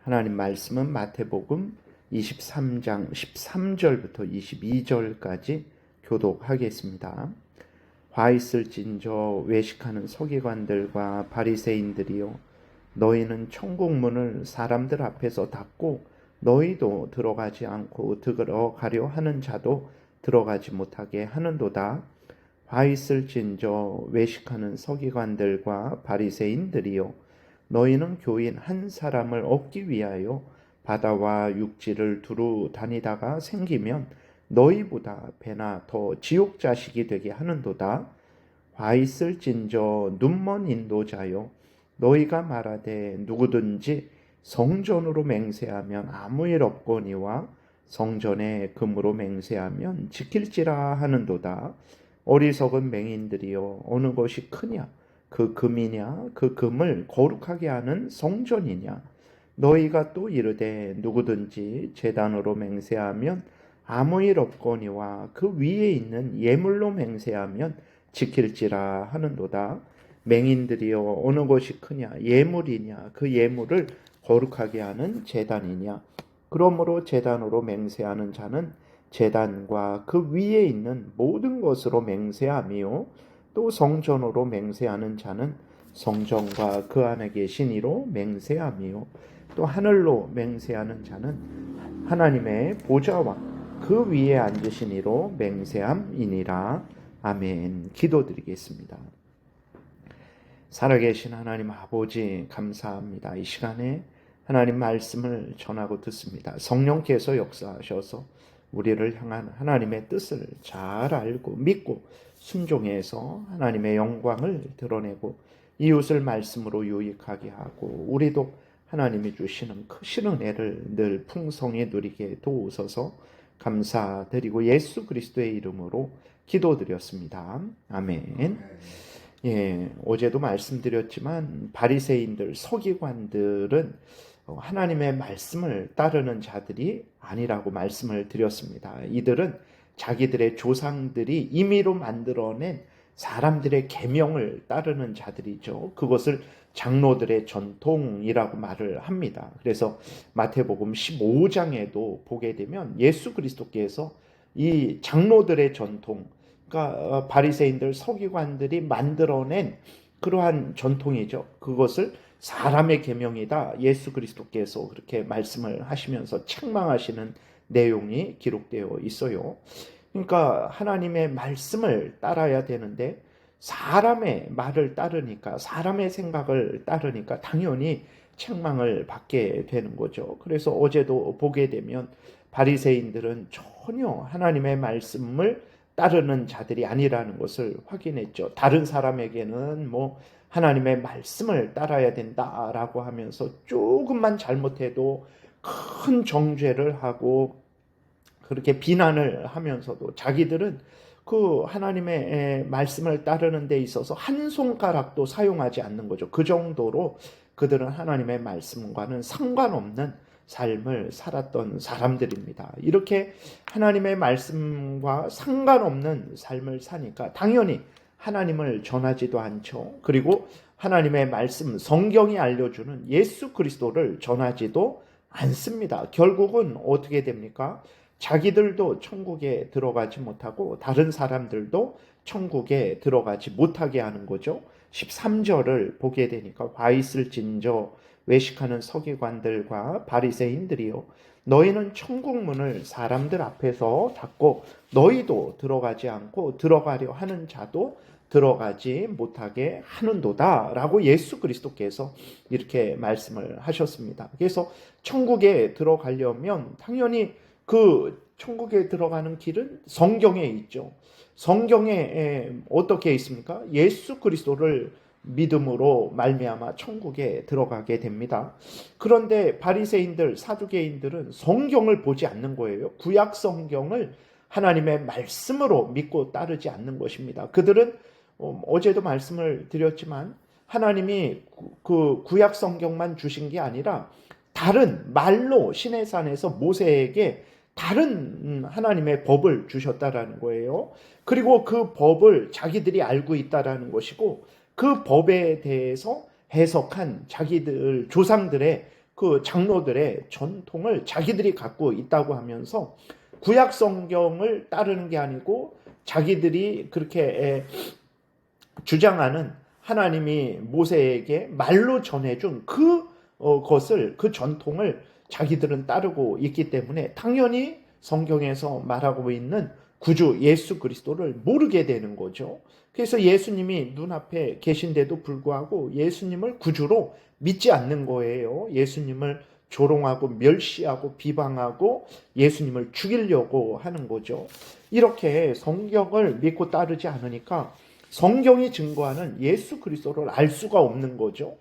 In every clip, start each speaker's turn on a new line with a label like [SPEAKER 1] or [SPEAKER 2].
[SPEAKER 1] 하나님 말씀은 마태복음 23장 13절부터 22절까지 교독하겠습니다. 화 있을진저 외식하는 서기관들과 바리새인들이여, 너희는 천국문을 사람들 앞에서 닫고 너희도 들어가지 않고 들어가려 하는 자도 들어가지 못하게 하는도다. 화 있을진저 외식하는 서기관들과 바리새인들이여, 너희는 교인 한 사람을 얻기 위하여 바다와 육지를 두루 다니다가 생기면 너희보다 배나 더 지옥 자식이 되게 하는도다. 화 있을진저 눈먼 인도자여, 너희가 말하되 누구든지 성전으로 맹세하면 아무 일 없거니와 성전에 금으로 맹세하면 지킬지라 하는도다. 어리석은 맹인들이여, 어느 것이 크냐? 그 금이냐? 그 금을 거룩하게 하는 성전이냐? 너희가 또 이르되 누구든지 제단으로 맹세하면 아무 일 없거니와 그 위에 있는 예물로 맹세하면 지킬지라 하는도다. 맹인들이여, 어느 것이 크냐? 예물이냐? 그 예물을 거룩하게 하는 제단이냐? 그러므로 제단으로 맹세하는 자는 제단과 그 위에 있는 모든 것으로 맹세하며, 또 성전으로 맹세하는 자는 성전과 그 안에 계신 이로 맹세하며, 또 하늘로 맹세하는 자는 하나님의 보좌와 그 위에 앉으신 이로 맹세함이니라. 아멘. 기도드리겠습니다. 살아계신 하나님 아버지, 감사합니다. 이 시간에 하나님 말씀을 전하고 듣습니다. 성령께서 역사하셔서 우리를 향한 하나님의 뜻을 잘 알고 믿고 순종해서 하나님의 영광을 드러내고 이웃을 말씀으로 유익하게 하고, 우리도 하나님이 주시는 크신 은혜를 늘 풍성히 누리게 도우소서. 감사드리고 예수 그리스도의 이름으로 기도드렸습니다. 아멘. 어제도 말씀드렸지만 바리새인들, 서기관들은 하나님의 말씀을 따르는 자들이 아니라고 말씀을 드렸습니다. 이들은 자기들의 조상들이 임의로 만들어낸 사람들의 계명을 따르는 자들이죠. 그것을 장로들의 전통이라고 말을 합니다. 그래서 마태복음 15장에도 보게 되면 예수 그리스도께서 이 장로들의 전통, 그러니까 바리새인들, 서기관들이 만들어낸 그러한 전통이죠. 그것을 사람의 계명이다, 예수 그리스도께서 그렇게 말씀을 하시면서 책망하시는 내용이 기록되어 있어요. 그러니까 하나님의 말씀을 따라야 되는데 사람의 말을 따르니까, 사람의 생각을 따르니까 당연히 책망을 받게 되는 거죠. 그래서 어제도 보게 되면 바리새인들은 전혀 하나님의 말씀을 따르는 자들이 아니라는 것을 확인했죠. 다른 사람에게는 하나님의 말씀을 따라야 된다라고 하면서 조금만 잘못해도 큰 정죄를 하고 그렇게 비난을 하면서도 자기들은 그 하나님의 말씀을 따르는 데 있어서 한 손가락도 사용하지 않는 거죠. 그 정도로 그들은 하나님의 말씀과는 상관없는 삶을 살았던 사람들입니다. 이렇게 하나님의 말씀과 상관없는 삶을 사니까 당연히 하나님을 전하지도 않죠. 그리고 하나님의 말씀, 성경이 알려주는 예수 그리스도를 전하지도 않습니다. 결국은 어떻게 됩니까? 자기들도 천국에 들어가지 못하고 다른 사람들도 천국에 들어가지 못하게 하는 거죠. 13절을 보게 되니까 화 있을진저 외식하는 서기관들과 바리새인들이요, 너희는 천국문을 사람들 앞에서 닫고 너희도 들어가지 않고 들어가려 하는 자도 들어가지 못하게 하는도다 라고 예수 그리스도께서 이렇게 말씀을 하셨습니다. 그래서 천국에 들어가려면 당연히 그 천국에 들어가는 길은 성경에 있죠. 성경에 어떻게 있습니까? 예수 그리스도를 믿음으로 말미암아 천국에 들어가게 됩니다. 그런데 바리새인들, 사두개인들은 성경을 보지 않는 거예요. 구약 성경을 하나님의 말씀으로 믿고 따르지 않는 것입니다. 그들은 어제도 말씀을 드렸지만 하나님이 그 구약 성경만 주신 게 아니라 다른 말로 시내산에서 모세에게 다른 하나님의 법을 주셨다라는 거예요. 그리고 그 법을 자기들이 알고 있다라는 것이고, 그 법에 대해서 해석한 자기들 조상들의 그 장로들의 전통을 자기들이 갖고 있다고 하면서 구약 성경을 따르는 게 아니고 자기들이 그렇게 주장하는 하나님이 모세에게 말로 전해준 것을, 그 전통을 자기들은 따르고 있기 때문에 당연히 성경에서 말하고 있는 구주 예수 그리스도를 모르게 되는 거죠. 그래서 예수님이 눈앞에 계신데도 불구하고 예수님을 구주로 믿지 않는 거예요. 예수님을 조롱하고 멸시하고 비방하고 예수님을 죽이려고 하는 거죠. 이렇게 성경을 믿고 따르지 않으니까 성경이 증거하는 예수 그리스도를 알 수가 없는 거죠.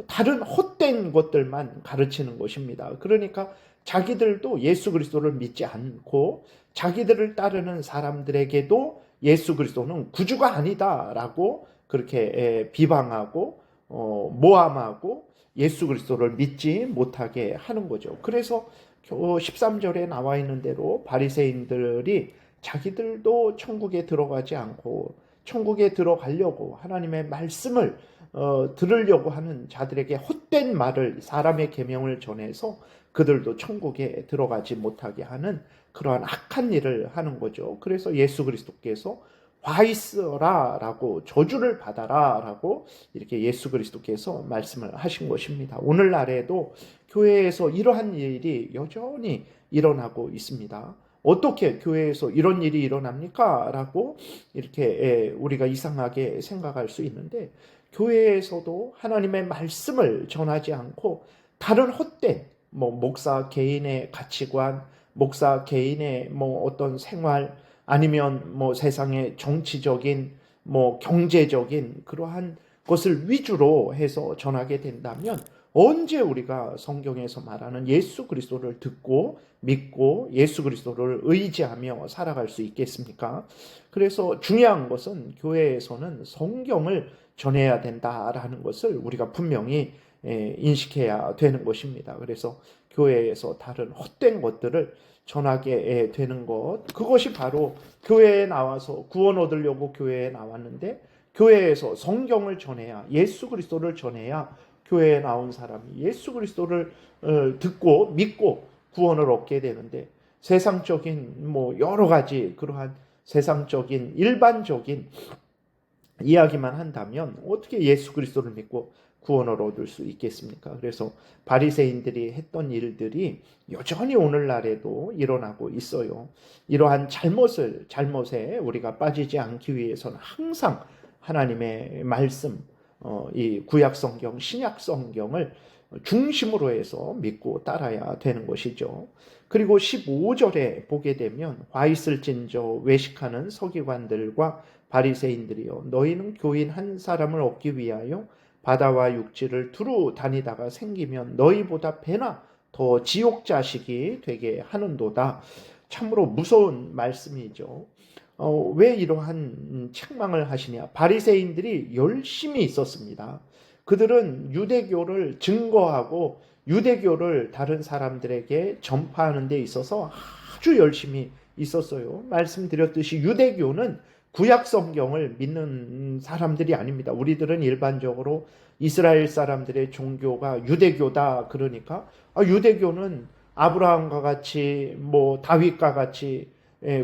[SPEAKER 1] 다른 헛된 것들만 가르치는 것입니다. 그러니까 자기들도 예수 그리스도를 믿지 않고 자기들을 따르는 사람들에게도 예수 그리스도는 구주가 아니다라고 그렇게 비방하고 모함하고 예수 그리스도를 믿지 못하게 하는 거죠. 그래서 13절에 나와 있는 대로 바리새인들이 자기들도 천국에 들어가지 않고 천국에 들어가려고 하나님의 말씀을 들으려고 하는 자들에게 헛된 말을, 사람의 계명을 전해서 그들도 천국에 들어가지 못하게 하는 그러한 악한 일을 하는 거죠. 그래서 예수 그리스도께서 화 있으라 라고, 저주를 받아라 라고 이렇게 예수 그리스도께서 말씀을 하신 것입니다. 오늘날에도 교회에서 이러한 일이 여전히 일어나고 있습니다. 어떻게 교회에서 이런 일이 일어납니까? 라고 이렇게 우리가 이상하게 생각할 수 있는데, 교회에서도 하나님의 말씀을 전하지 않고 다른 헛된 목사 개인의 가치관, 목사 개인의 어떤 생활, 아니면 세상의 정치적인 경제적인 그러한 것을 위주로 해서 전하게 된다면 언제 우리가 성경에서 말하는 예수 그리스도를 듣고 믿고 예수 그리스도를 의지하며 살아갈 수 있겠습니까? 그래서 중요한 것은 교회에서는 성경을 전해야 된다라는 것을 우리가 분명히 인식해야 되는 것입니다. 그래서 교회에서 다른 헛된 것들을 전하게 되는 것, 그것이 바로 교회에 나와서 구원 얻으려고 교회에 나왔는데 교회에서 성경을 전해야, 예수 그리스도를 전해야 교회에 나온 사람이 예수 그리스도를 듣고 믿고 구원을 얻게 되는데, 세상적인 여러 가지 그러한 세상적인 일반적인 이야기만 한다면 어떻게 예수 그리스도를 믿고 구원을 얻을 수 있겠습니까? 그래서 바리새인들이 했던 일들이 여전히 오늘날에도 일어나고 있어요. 이러한 잘못에 우리가 빠지지 않기 위해서는 항상 하나님의 말씀, 이 구약 성경, 신약 성경을 중심으로 해서 믿고 따라야 되는 것이죠. 그리고 15절에 보게 되면 화 있을진저 외식하는 서기관들과 바리새인들이여, 너희는 교인 한 사람을 얻기 위하여 바다와 육지를 두루 다니다가 생기면 너희보다 배나 더 지옥 자식이 되게 하는도다. 참으로 무서운 말씀이죠. 왜 이러한 책망을 하시냐? 바리새인들이 열심히 있었습니다. 그들은 유대교를 증거하고 유대교를 다른 사람들에게 전파하는 데 있어서 아주 열심히 있었어요. 말씀드렸듯이 유대교는 구약 성경을 믿는 사람들이 아닙니다. 우리들은 일반적으로 이스라엘 사람들의 종교가 유대교다 그러니까 유대교는 아브라함과 같이 다윗과 같이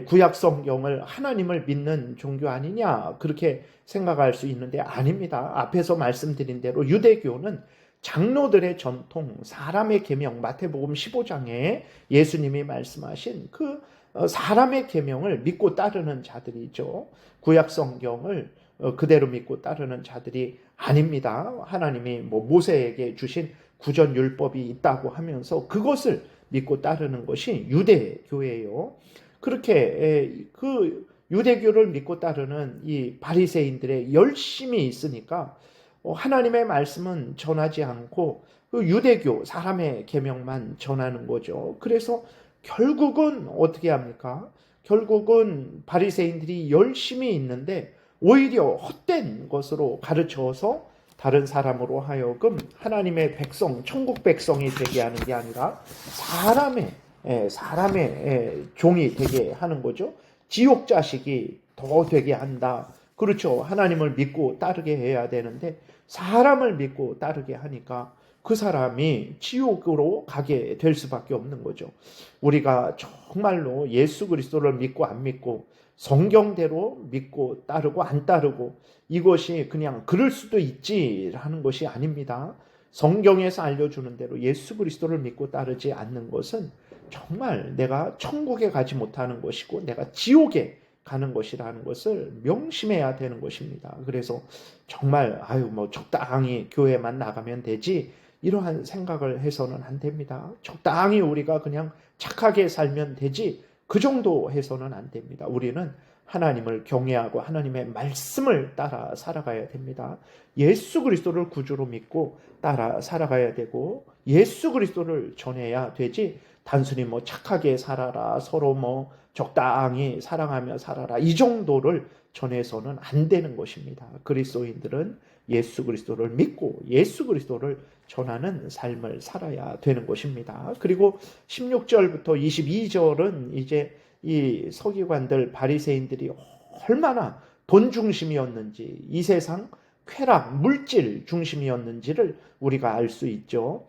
[SPEAKER 1] 구약 성경을, 하나님을 믿는 종교 아니냐 그렇게 생각할 수 있는데 아닙니다. 앞에서 말씀드린 대로 유대교는 장로들의 전통, 사람의 계명, 마태복음 15장에 예수님이 말씀하신 그 사람의 계명을 믿고 따르는 자들이죠. 구약 성경을 그대로 믿고 따르는 자들이 아닙니다. 하나님이 모세에게 주신 구전 율법이 있다고 하면서 그것을 믿고 따르는 것이 유대교예요. 그렇게 그 유대교를 믿고 따르는 이 바리새인들의 열심이 있으니까 하나님의 말씀은 전하지 않고 그 유대교 사람의 계명만 전하는 거죠. 그래서 결국은 어떻게 합니까? 결국은 바리새인들이 열심히 있는데 오히려 헛된 것으로 가르쳐서 다른 사람으로 하여금 하나님의 백성, 천국 백성이 되게 하는 게 아니라 사람의 종이 되게 하는 거죠. 지옥 자식이 더 되게 한다. 그렇죠. 하나님을 믿고 따르게 해야 되는데 사람을 믿고 따르게 하니까 그 사람이 지옥으로 가게 될 수밖에 없는 거죠. 우리가 정말로 예수 그리스도를 믿고 안 믿고, 성경대로 믿고 따르고 안 따르고, 이것이 그냥 그럴 수도 있지라는 것이 아닙니다. 성경에서 알려주는 대로 예수 그리스도를 믿고 따르지 않는 것은 정말 내가 천국에 가지 못하는 것이고 내가 지옥에 가는 것이라는 것을 명심해야 되는 것입니다. 그래서 정말 뭐 적당히 교회만 나가면 되지, 이러한 생각을 해서는 안 됩니다. 적당히 우리가 그냥 착하게 살면 되지, 그 정도 해서는 안 됩니다. 우리는 하나님을 경외하고 하나님의 말씀을 따라 살아가야 됩니다. 예수 그리스도를 구주로 믿고 따라 살아가야 되고, 예수 그리스도를 전해야 되지, 단순히 뭐 착하게 살아라, 서로 뭐 적당히 사랑하며 살아라, 이 정도를 전해서는 안 되는 것입니다. 그리스도인들은 예수 그리스도를 믿고 예수 그리스도를 전하는 삶을 살아야 되는 것입니다. 그리고 16절부터 22절은 이제 이 서기관들 바리새인들이 얼마나 돈 중심이었는지, 이 세상 쾌락, 물질 중심이었는지를 우리가 알 수 있죠.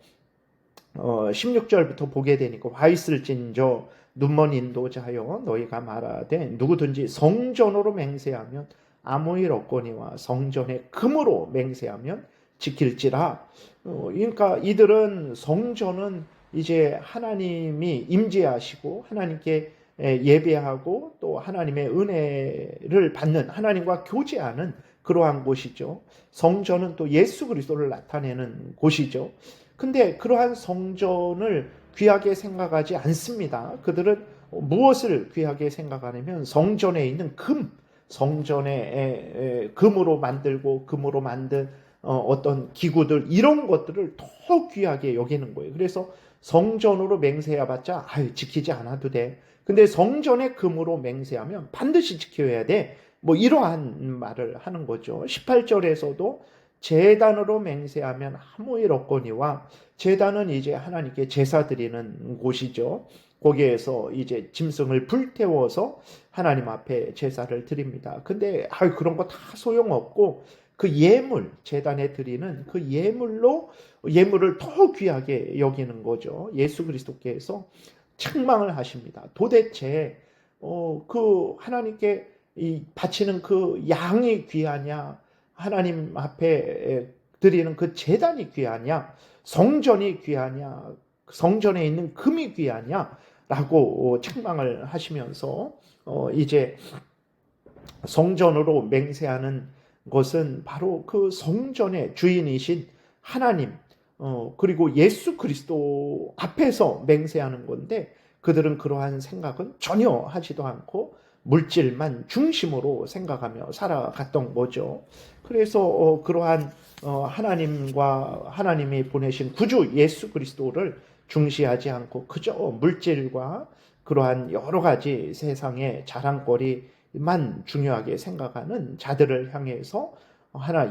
[SPEAKER 1] 16절부터 보게 되니까, 와 있을진저 눈먼 인도자여 너희가 말하되 누구든지 성전으로 맹세하면 아무 일 없거니와 성전의 금으로 맹세하면 지킬지라. 그러니까 이들은 성전은 이제 하나님이 임재하시고 하나님께 예배하고 또 하나님의 은혜를 받는, 하나님과 교제하는 그러한 곳이죠. 성전은 또 예수 그리스도를 나타내는 곳이죠. 근데 그러한 성전을 귀하게 생각하지 않습니다. 그들은 무엇을 귀하게 생각하냐면 성전에 있는 금, 성전에 금으로 만들고 금으로 만든 어떤 기구들, 이런 것들을 더 귀하게 여기는 거예요. 그래서 성전으로 맹세해봤자 지키지 않아도 돼. 근데 성전의 금으로 맹세하면 반드시 지켜야 돼. 뭐 이러한 말을 하는 거죠. 18절에서도 제단으로 맹세하면 아무 일 없거니와, 제단은 이제 하나님께 제사 드리는 곳이죠. 거기에서 이제 짐승을 불태워서 하나님 앞에 제사를 드립니다. 근데 그런 거 다 소용없고 그 예물, 제단에 드리는 그 예물로 예물을 더 귀하게 여기는 거죠. 예수 그리스도께서 책망을 하십니다. 도대체 그 하나님께 바치는 그 양이 귀하냐, 하나님 앞에 드리는 그 제단이 귀하냐, 성전이 귀하냐, 성전에 있는 금이 귀하냐라고 책망을 하시면서 이제 성전으로 맹세하는 것은 바로 그 성전의 주인이신 하나님, 그리고 예수 그리스도 앞에서 맹세하는 건데, 그들은 그러한 생각은 전혀 하지도 않고 물질만 중심으로 생각하며 살아갔던 거죠. 그래서 그러한 하나님과 하나님이 보내신 구주 예수 그리스도를 중시하지 않고 그저 물질과 그러한 여러 가지 세상의 자랑거리만 중요하게 생각하는 자들을 향해서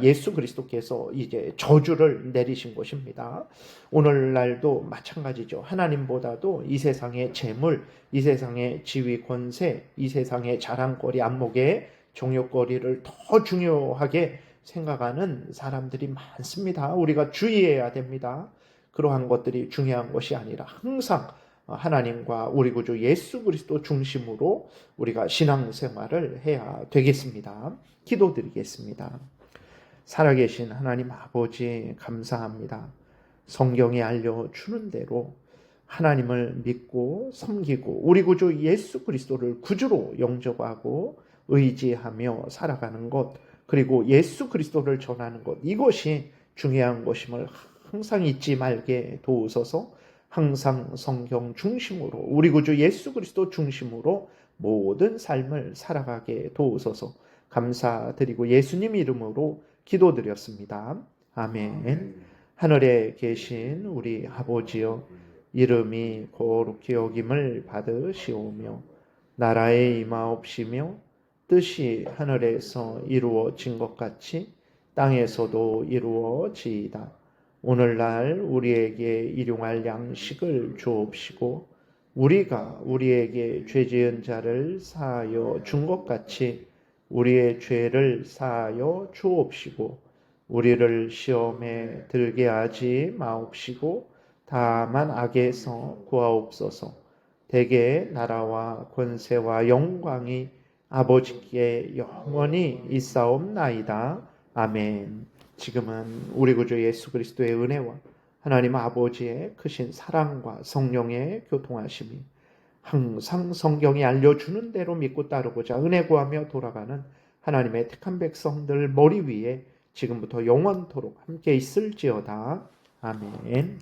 [SPEAKER 1] 예수 그리스도께서 이제 저주를 내리신 것입니다. 오늘날도 마찬가지죠. 하나님보다도 이 세상의 재물, 이 세상의 지위 권세, 이 세상의 자랑거리, 안목의 종욕거리를 더 중요하게 생각하는 사람들이 많습니다. 우리가 주의해야 됩니다. 그러한 것들이 중요한 것이 아니라 항상 하나님과 우리 구주 예수 그리스도 중심으로 우리가 신앙생활을 해야 되겠습니다. 기도드리겠습니다. 살아계신 하나님 아버지, 감사합니다. 성경에 알려주는 대로 하나님을 믿고 섬기고 우리 구주 예수 그리스도를 구주로 영접하고 의지하며 살아가는 것, 그리고 예수 그리스도를 전하는 것, 이것이 중요한 것임을 항상 잊지 말게 도우소서. 항상 성경 중심으로 우리 구주 예수 그리스도 중심으로 모든 삶을 살아가게 도우소서. 감사드리고 예수님 이름으로 기도드렸습니다. 아멘. 하늘에 계신 우리 아버지여, 이름이 거룩히 여김을 받으시오며 나라의 임하옵시며 뜻이 하늘에서 이루어진 것 같이 땅에서도 이루어지이다. 오늘날 우리에게 일용할 양식을 주옵시고 우리가 우리에게 죄 지은 자를 사하여 준 것 같이 우리의 죄를 사하여 주옵시고 우리를 시험에 들게 하지 마옵시고 다만 악에서 구하옵소서. 대개 나라와 권세와 영광이 아버지께 영원히 있사옵나이다. 아멘. 지금은 우리 구주 예수 그리스도의 은혜와 하나님 아버지의 크신 사랑과 성령의 교통하심이 항상 성경이 알려주는 대로 믿고 따르고자 은혜 구하며 돌아가는 하나님의 택한 백성들 머리 위에 지금부터 영원토록 함께 있을지어다. 아멘.